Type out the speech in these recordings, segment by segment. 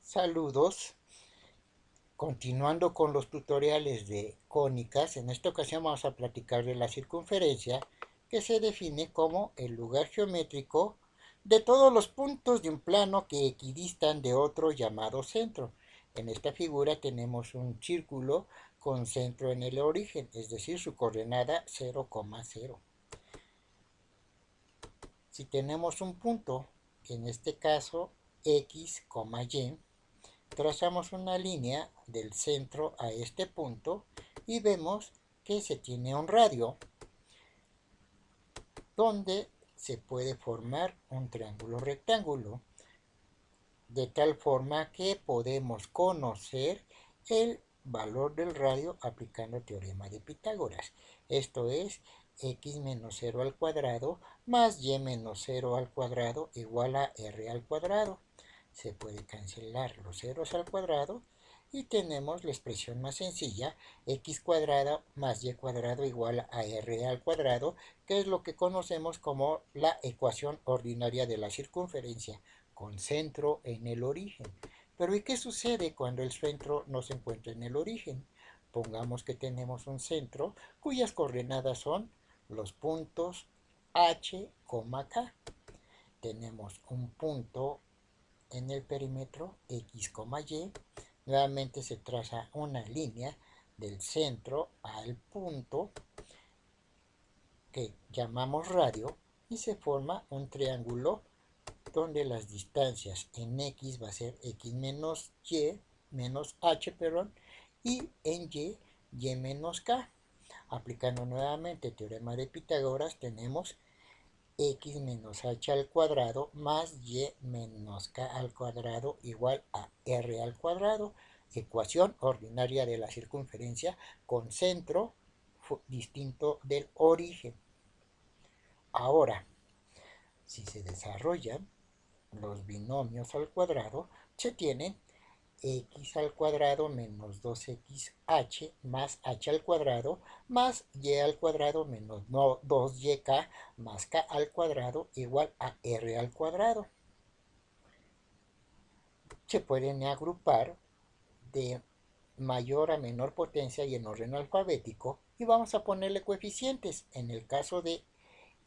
Saludos. Continuando con los tutoriales de cónicas, en esta ocasión vamos a platicar de la circunferencia, que se define como el lugar geométrico de todos los puntos de un plano que equidistan de otro llamado centro. En esta figura tenemos un círculo con centro en el origen, es decir, su coordenada 0,0. Si tenemos un punto, en este caso x, y, trazamos una línea del centro a este punto y vemos que se tiene un radio donde se puede formar un triángulo rectángulo, de tal forma que podemos conocer el valor del radio aplicando el teorema de Pitágoras. Esto es x menos 0 al cuadrado más y menos 0 al cuadrado igual a r al cuadrado. Se puede cancelar los ceros al cuadrado y tenemos la expresión más sencilla, x cuadrada más y cuadrado igual a r al cuadrado, que es lo que conocemos como la ecuación ordinaria de la circunferencia, con centro en el origen. Pero ¿y qué sucede cuando el centro no se encuentra en el origen? Pongamos que tenemos un centro cuyas coordenadas son los puntos H, K. Tenemos un punto en el perímetro x, y. Nuevamente se traza una línea del centro al punto que llamamos radio y se forma un triángulo donde las distancias en x va a ser x menos y menos h, perdón, y en y menos k. Aplicando nuevamente el teorema de Pitágoras, tenemos x menos h al cuadrado más y menos k al cuadrado igual a r al cuadrado, ecuación ordinaria de la circunferencia con centro distinto del origen. Ahora, si se desarrollan los binomios al cuadrado, se tienen x al cuadrado menos 2xh más h al cuadrado más y al cuadrado menos 2yk más k al cuadrado igual a r al cuadrado. Se pueden agrupar de mayor a menor potencia y en orden alfabético y vamos a ponerle coeficientes. En el caso de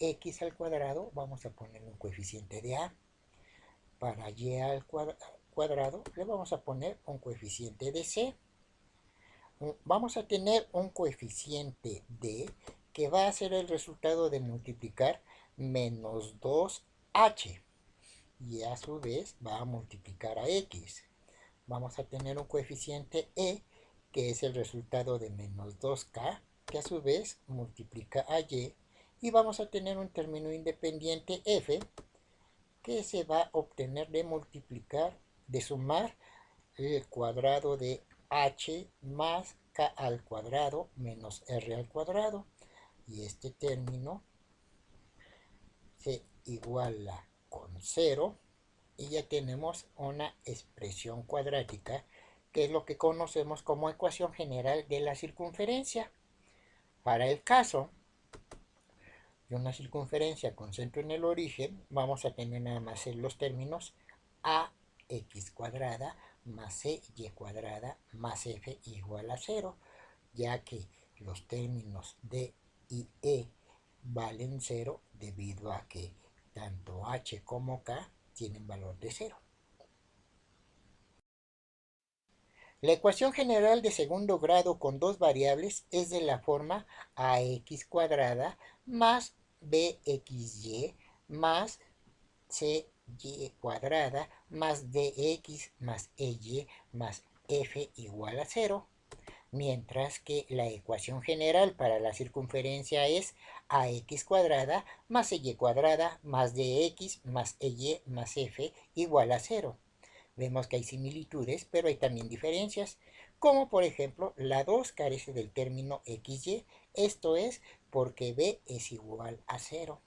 x al cuadrado vamos a ponerle un coeficiente de a. Para y al cuadrado le vamos a poner un coeficiente de c. Vamos a tener un coeficiente d que va a ser el resultado de multiplicar menos 2h y a su vez va a multiplicar a x. Vamos a tener un coeficiente e que es el resultado de menos 2k que a su vez multiplica a y vamos a tener un término independiente f que se va a obtener de multiplicar, de sumar el cuadrado de h más k al cuadrado menos r al cuadrado. Y este término se iguala con 0 y ya tenemos una expresión cuadrática que es lo que conocemos como ecuación general de la circunferencia. Para el caso de una circunferencia con centro en el origen, vamos a tener nada más los términos ax cuadrada más cy cuadrada más f igual a 0, ya que los términos d y e valen 0 debido a que tanto h como k tienen valor de 0. La ecuación general de segundo grado con dos variables es de la forma ax cuadrada más bxy más cy cuadrada más dx más ey más f igual a 0, mientras que la ecuación general para la circunferencia es ax cuadrada más y cuadrada más dx más ey más f igual a 0. Vemos que hay similitudes, pero hay también diferencias, como por ejemplo la 2 carece del término xy, esto es porque b es igual a 0.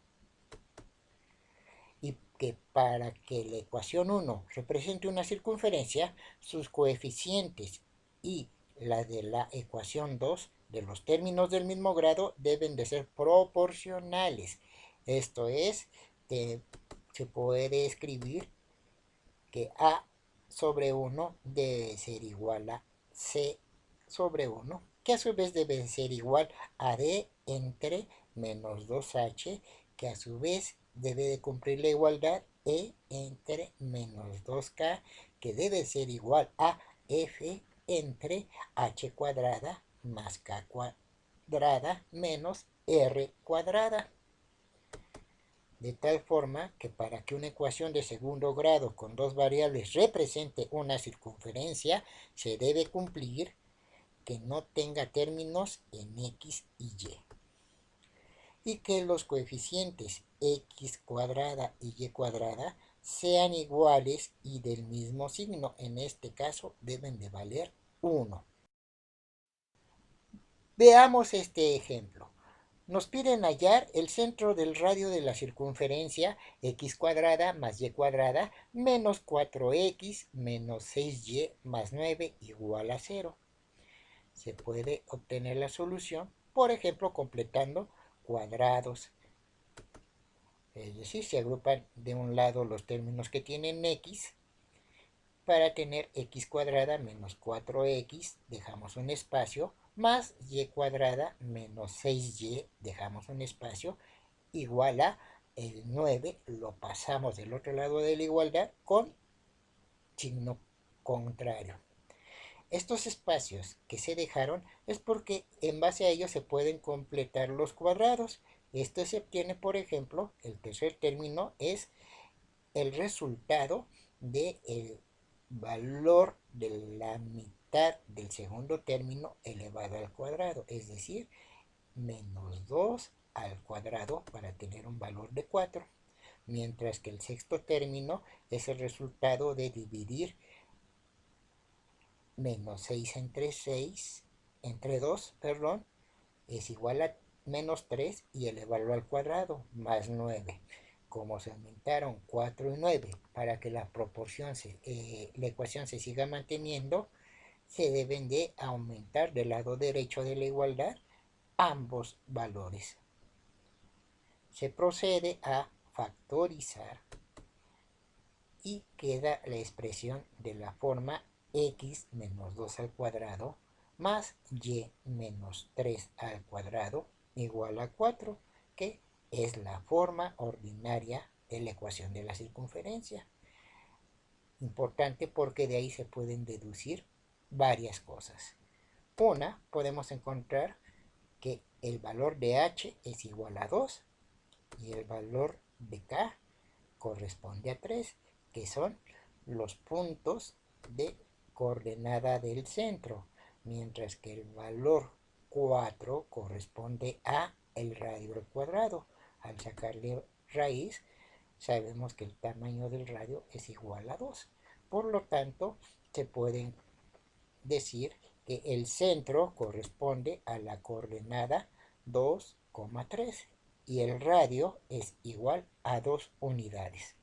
Y que para que la ecuación 1 represente una circunferencia, sus coeficientes y la de la ecuación 2 de los términos del mismo grado deben de ser proporcionales. Esto es, se puede escribir que a sobre 1 debe ser igual a C sobre 1, que a su vez debe ser igual a D entre menos 2H, que a su vez debe de cumplir la igualdad E entre menos 2K, que debe ser igual a F entre H cuadrada más K cuadrada menos R cuadrada. De tal forma que para que una ecuación de segundo grado con dos variables represente una circunferencia, se debe cumplir que no tenga términos en x y y que los coeficientes x cuadrada y y cuadrada sean iguales y del mismo signo. En este caso deben de valer 1. Veamos este ejemplo. Nos piden hallar el centro del radio de la circunferencia x cuadrada más y cuadrada menos 4x menos 6y más 9 igual a 0. Se puede obtener la solución, por ejemplo, completando cuadrados. Es decir, se agrupan de un lado los términos que tienen x para tener x cuadrada menos 4x, dejamos un espacio, más y cuadrada menos 6y, dejamos un espacio, igual a el 9, lo pasamos del otro lado de la igualdad con signo contrario. Estos espacios que se dejaron es porque en base a ellos se pueden completar los cuadrados. Esto se obtiene, por ejemplo, el tercer término es el resultado del valor de la mitad del segundo término elevado al cuadrado, es decir, menos 2 al cuadrado para tener un valor de 4, mientras que el sexto término es el resultado de dividir menos 6 entre 2, perdón, es igual a menos 3 y elevarlo al cuadrado, más 9. Como se aumentaron 4 y 9 para que la ecuación se siga manteniendo, se deben de aumentar del lado derecho de la igualdad ambos valores. Se procede a factorizar y queda la expresión de la forma x menos 2 al cuadrado más y menos 3 al cuadrado igual a 4, que es la forma ordinaria de la ecuación de la circunferencia. Importante porque de ahí se pueden deducir varias cosas. Una, podemos encontrar que el valor de h es igual a 2 y el valor de k corresponde a 3, que son los puntos de coordenada del centro, mientras que el valor 4 corresponde a el radio al cuadrado. Al sacarle raíz, sabemos que el tamaño del radio es igual a 2. Por lo tanto, se pueden decir que el centro corresponde a la coordenada 2,3 y el radio es igual a 2 unidades.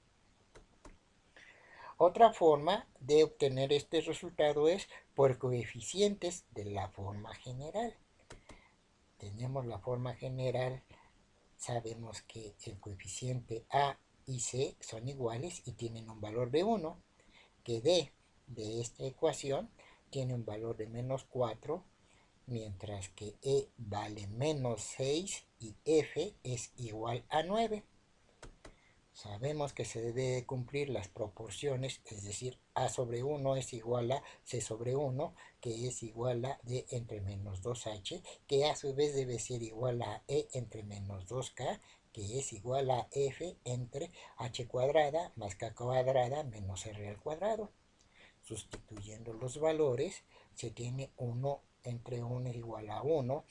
Otra forma de obtener este resultado es por coeficientes de la forma general. Tenemos la forma general, sabemos que el coeficiente A y C son iguales y tienen un valor de 1, que D de esta ecuación tiene un valor de menos 4, mientras que E vale menos 6 y F es igual a 9. Sabemos que se debe de cumplir las proporciones, es decir, A sobre 1 es igual a C sobre 1, que es igual a D entre menos 2H, que a su vez debe ser igual a E entre menos 2K, que es igual a F entre H cuadrada más K cuadrada menos R al cuadrado. Sustituyendo los valores, se tiene 1 entre 1 es igual a 1,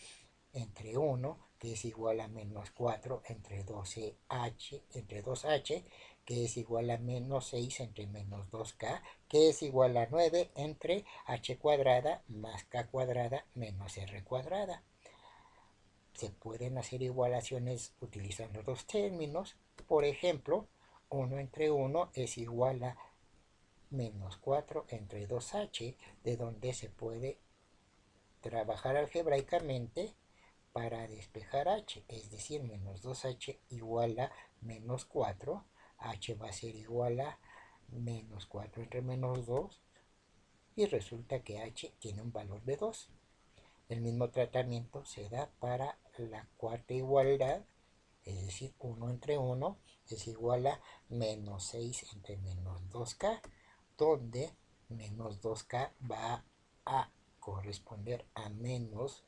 entre 1, que es igual a menos 4 entre 2H, que es igual a menos 6 entre menos 2K, que es igual a 9 entre H cuadrada más K cuadrada menos R cuadrada. Se pueden hacer igualaciones utilizando dos términos. Por ejemplo, 1 entre 1 es igual a menos 4 entre 2H, de donde se puede trabajar algebraicamente para despejar h, es decir, menos 2h igual a menos 4, h va a ser igual a menos 4 entre menos 2 y resulta que h tiene un valor de 2. El mismo tratamiento se da para la cuarta igualdad, es decir, 1 entre 1 es igual a menos 6 entre menos 2k, donde menos 2k va a corresponder a menos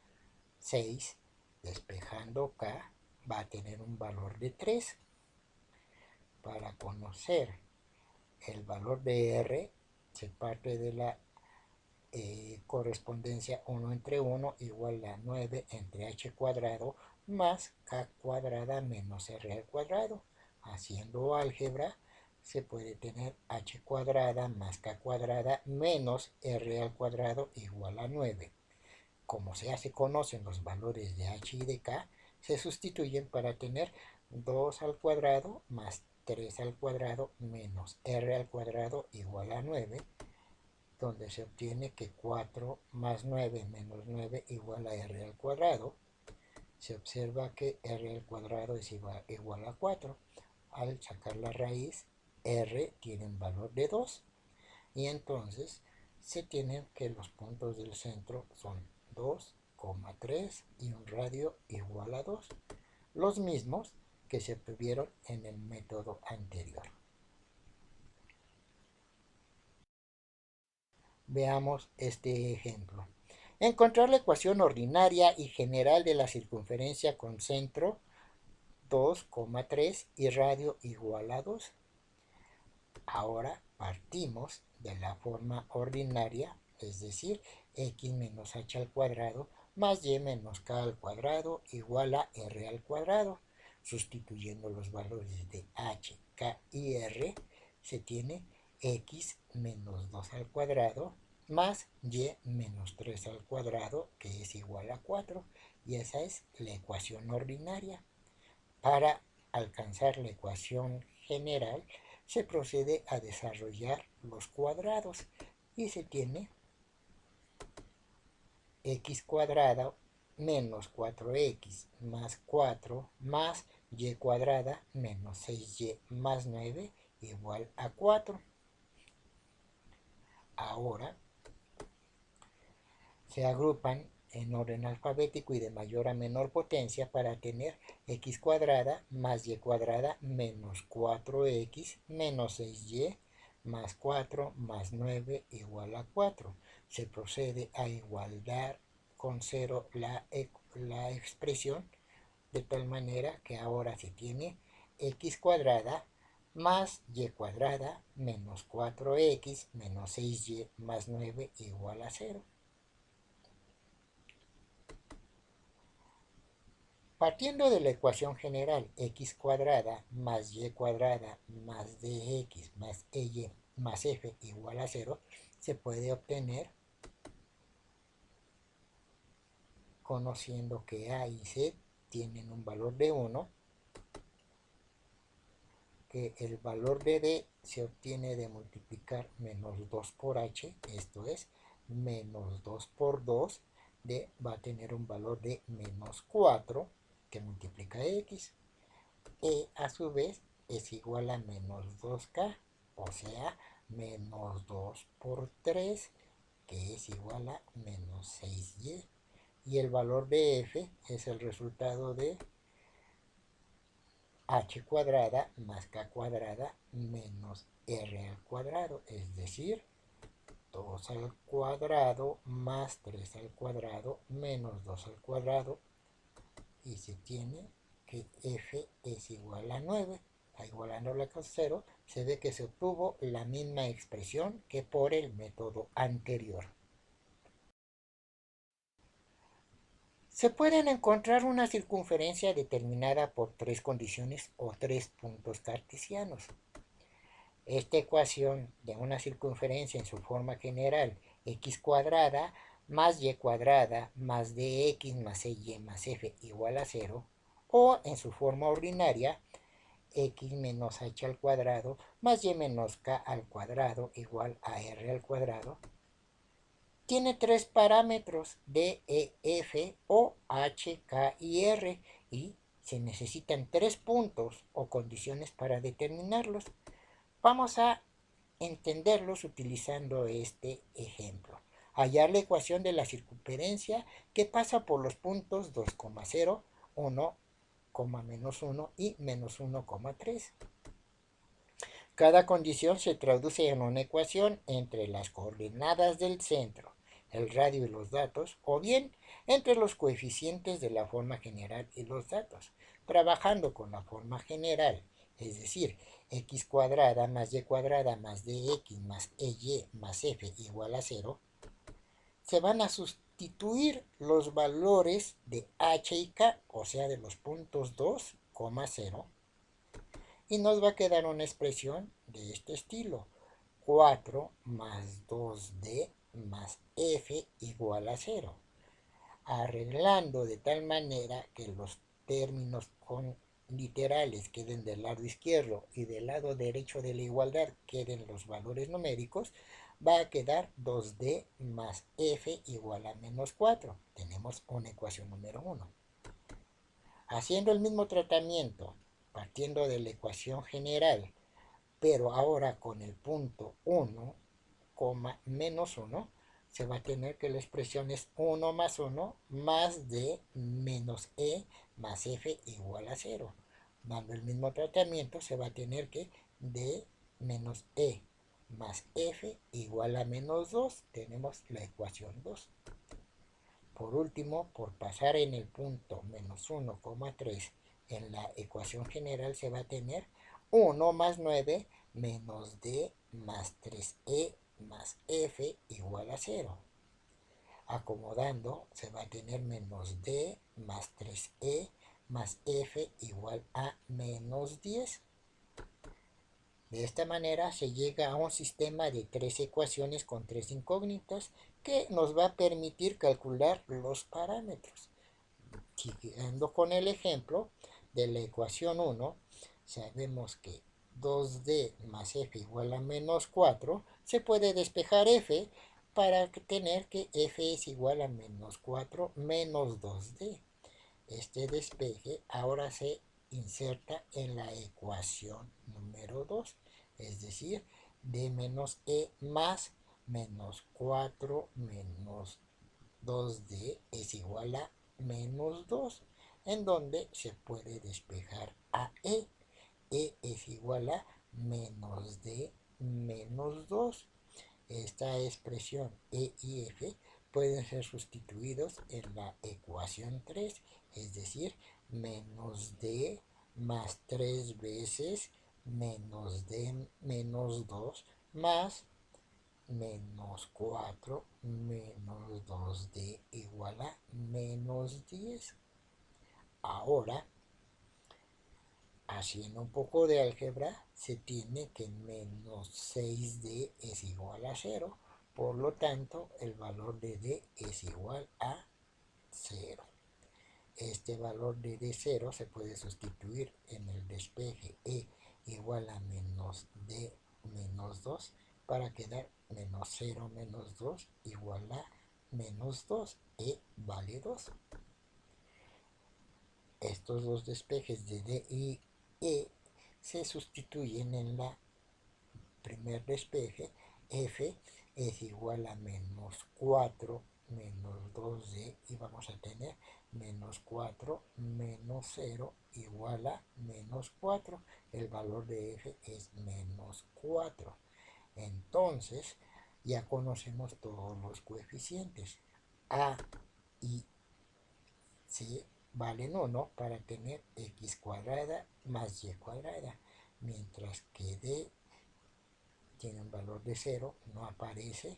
6, despejando k, va a tener un valor de 3. Para conocer el valor de r, se parte de la correspondencia 1 entre 1 igual a 9 entre h cuadrado más k cuadrada menos r al cuadrado. Haciendo álgebra, se puede tener h cuadrada más k cuadrada menos r al cuadrado igual a 9. Como ya se conocen los valores de h y de k, se sustituyen para tener 2 al cuadrado más 3 al cuadrado menos r al cuadrado igual a 9, donde se obtiene que 4 más 9 menos 9 igual a r al cuadrado. Se observa que r al cuadrado es igual a 4. Al sacar la raíz, r tiene un valor de 2. Y entonces se tienen que los puntos del centro son 2,3 y un radio igual a 2. Los mismos que se obtuvieron en el método anterior. Veamos este ejemplo. Encontrar la ecuación ordinaria y general de la circunferencia con centro 2,3 y radio igual a 2. Ahora partimos de la forma ordinaria, es decir, x menos h al cuadrado más y menos k al cuadrado igual a r al cuadrado. Sustituyendo los valores de h, k y r, se tiene x menos 2 al cuadrado más y menos 3 al cuadrado, que es igual a 4. Y esa es la ecuación ordinaria. Para alcanzar la ecuación general, se procede a desarrollar los cuadrados y se tiene x cuadrada menos 4x más 4 más y cuadrada menos 6y más 9 igual a 4. Ahora se agrupan en orden alfabético y de mayor a menor potencia para tener x cuadrada más y cuadrada menos 4x menos 6y más 4 más 9 igual a 4. Se procede a igualar con 0 la expresión, de tal manera que ahora se tiene x cuadrada más y cuadrada menos 4x menos 6y más 9 igual a 0. Partiendo de la ecuación general x cuadrada más y cuadrada más dx más y más f igual a 0, se puede obtener conociendo que a y c tienen un valor de 1, que el valor de d se obtiene de multiplicar menos 2 por h, esto es, menos 2 por 2, d va a tener un valor de menos 4, que multiplica x. E a su vez es igual a menos 2k, o sea, menos 2 por 3, que es igual a menos 6y. Y el valor de f es el resultado de h cuadrada más k cuadrada menos r al cuadrado, es decir, 2 al cuadrado más 3 al cuadrado menos 2 al cuadrado, y se tiene que f es igual a 9. Igualándola con 0, se ve que se obtuvo la misma expresión que por el método anterior. Se pueden encontrar una circunferencia determinada por tres condiciones o tres puntos cartesianos. Esta ecuación de una circunferencia en su forma general, x cuadrada más y cuadrada más dx más y más f igual a 0, o en su forma ordinaria, x menos h al cuadrado más y menos k al cuadrado igual a r al cuadrado, tiene tres parámetros d, e, f o h, k y r, y se necesitan tres puntos o condiciones para determinarlos. Vamos a entenderlos utilizando este ejemplo. Hallar la ecuación de la circunferencia que pasa por los puntos 2,0, 1, menos 1 y menos 1,3. Cada condición se traduce en una ecuación entre las coordenadas del centro, el radio y los datos, o bien entre los coeficientes de la forma general y los datos. Trabajando con la forma general, es decir, x cuadrada más y cuadrada más dx más ey más f igual a 0, se van a sustituir los valores de h y k, o sea, de los puntos 2, 0, y nos va a quedar una expresión de este estilo: 4 más 2d más f igual a 0. Arreglando de tal manera que los términos con literales queden del lado izquierdo y del lado derecho de la igualdad queden los valores numéricos, va a quedar 2d más f igual a menos 4. Tenemos una ecuación número 1. Haciendo el mismo tratamiento, partiendo de la ecuación general, pero ahora con el punto 1, menos 1, se va a tener que la expresión es 1 más 1 más d menos e más f igual a 0. Dando el mismo tratamiento, se va a tener que d menos e más f igual a menos 2. Tenemos la ecuación 2. Por último, por pasar en el punto menos 1,3 en la ecuación general, se va a tener 1 más 9 menos d más 3e más f igual a 0. Acomodando, se va a tener menos d más 3e más f igual a menos 10. De esta manera se llega a un sistema de 3 ecuaciones con 3 incógnitas que nos va a permitir calcular los parámetros. Siguiendo con el ejemplo de la ecuación 1, sabemos que 2d más f igual a menos 4, se puede despejar f para tener que f es igual a menos 4 menos 2d. Este despeje ahora se inserta en la ecuación número 2, es decir, d menos e más menos 4 menos 2d es igual a menos 2, en donde se puede despejar a e. E es igual a menos d menos 2. Esta expresión e y f pueden ser sustituidos en la ecuación 3, es decir, menos d más 3 veces menos d menos 2 más menos 4 menos 2d igual a menos 10. Ahora, haciendo un poco de álgebra, se tiene que menos 6d es igual a 0. Por lo tanto, el valor de d es igual a 0. Este valor de d0 se puede sustituir en el despeje e igual a menos d menos 2 para quedar menos 0 menos 2 igual a menos 2. E vale 2. Estos dos despejes de d y e se sustituyen en la primer despeje. F es igual a menos 4 menos 2d y vamos a tener menos 4 menos 0 igual a menos 4. El valor de f es menos 4. Entonces ya conocemos todos los coeficientes. A y C valen 1 para tener x cuadrada más y cuadrada, mientras que d tiene un valor de 0, no aparece.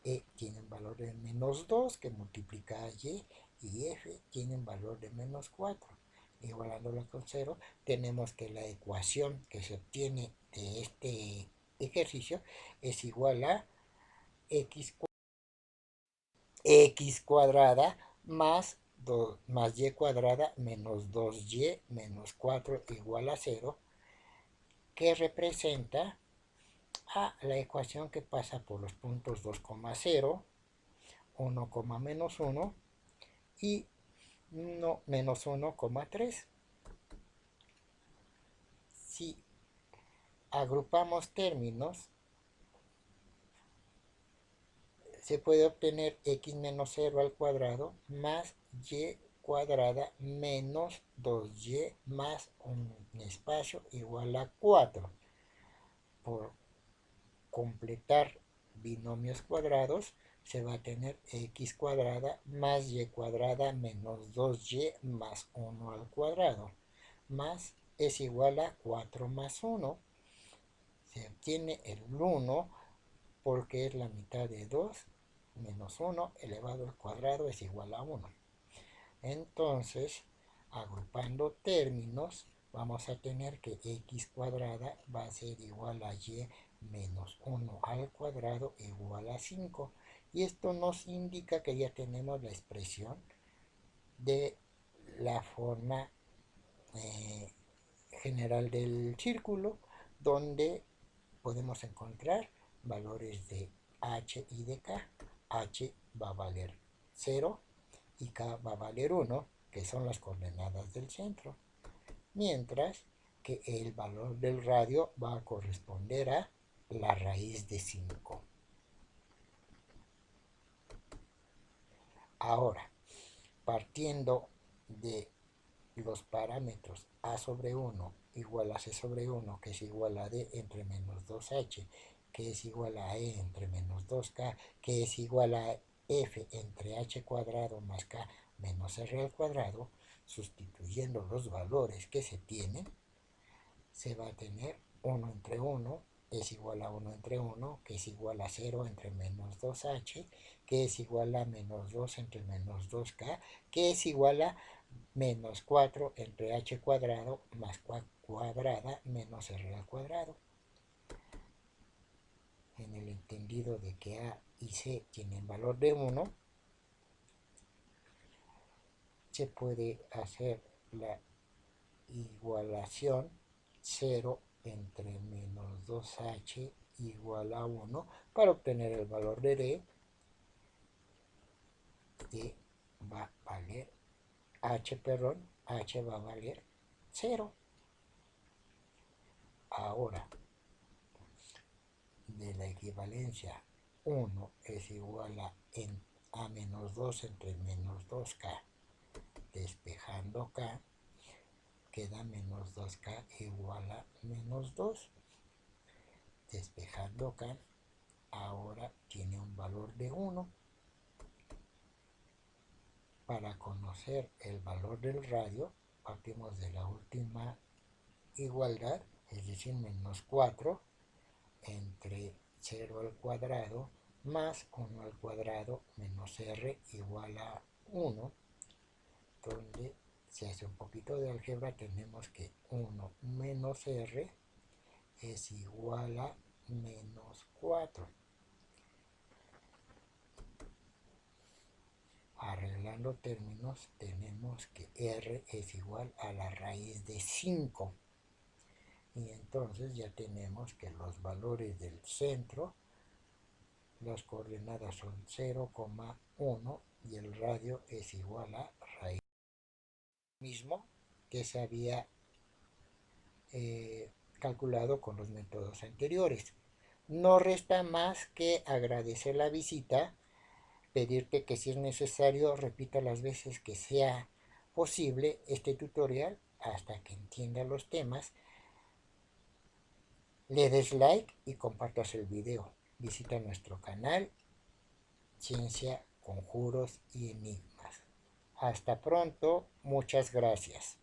E tiene un valor de menos 2 que multiplica a y f tiene un valor de menos 4. Igualándola con 0, tenemos que la ecuación que se obtiene de este ejercicio es igual a x cuadrada más y cuadrada menos 2y menos 4 igual a 0, que representa a la ecuación que pasa por los puntos 2,0, 1, menos 1 y menos 1,3. Si agrupamos términos, se puede obtener x menos 0 al cuadrado más y cuadrada menos 2y más un espacio igual a 4. Por completar binomios cuadrados, se va a tener x cuadrada más y cuadrada menos 2y más 1 al cuadrado, más es igual a 4 más 1. Se obtiene el 1 porque es la mitad de 2 menos 1 elevado al cuadrado es igual a 1. Entonces, agrupando términos, vamos a tener que x cuadrada va a ser igual a y menos 1 al cuadrado igual a 5. Y esto nos indica que ya tenemos la expresión de la forma general del círculo, donde podemos encontrar valores de h y de k. H va a valer 0 y k va a valer 1, que son las coordenadas del centro. Mientras que el valor del radio va a corresponder a la raíz de 5. Ahora, partiendo de los parámetros a sobre 1 igual a c sobre 1, que es igual a d entre menos 2h, que es igual a e entre menos 2k, que es igual a f entre h cuadrado más k menos r al cuadrado, sustituyendo los valores que se tienen, se va a tener 1 entre 1 es igual a 1 entre 1, que es igual a 0 entre menos 2h, que es igual a menos 2 entre menos 2k, que es igual a menos 4 entre h cuadrado más k cuadrada menos r al cuadrado. En el entendido de que a y c tienen valor de 1, se puede hacer la igualación 0 entre menos 2h igual a 1 para obtener el valor de d. D va a valer h va a valer 0. Ahora, de la equivalencia 1 es igual a menos 2 entre menos 2k, despejando k, queda menos 2k igual a menos 2. Despejando k, ahora tiene un valor de 1. Para conocer el valor del radio, partimos de la última igualdad, es decir, menos 4 entre 0 al cuadrado más 1 al cuadrado menos r igual a 1, donde se hace un poquito de álgebra, tenemos que 1 menos r es igual a menos 4. Arreglando términos, tenemos que r es igual a la raíz de 5. Y entonces ya tenemos que los valores del centro, las coordenadas son 0,1 y el radio es igual a raíz mismo que se había calculado con los métodos anteriores. No resta más que agradecer la visita, pedirte que si es necesario repita las veces que sea posible este tutorial hasta que entienda los temas. Le des like y compartas el video. Visita nuestro canal Ciencia, Conjuros y Enigmas. Hasta pronto, muchas gracias.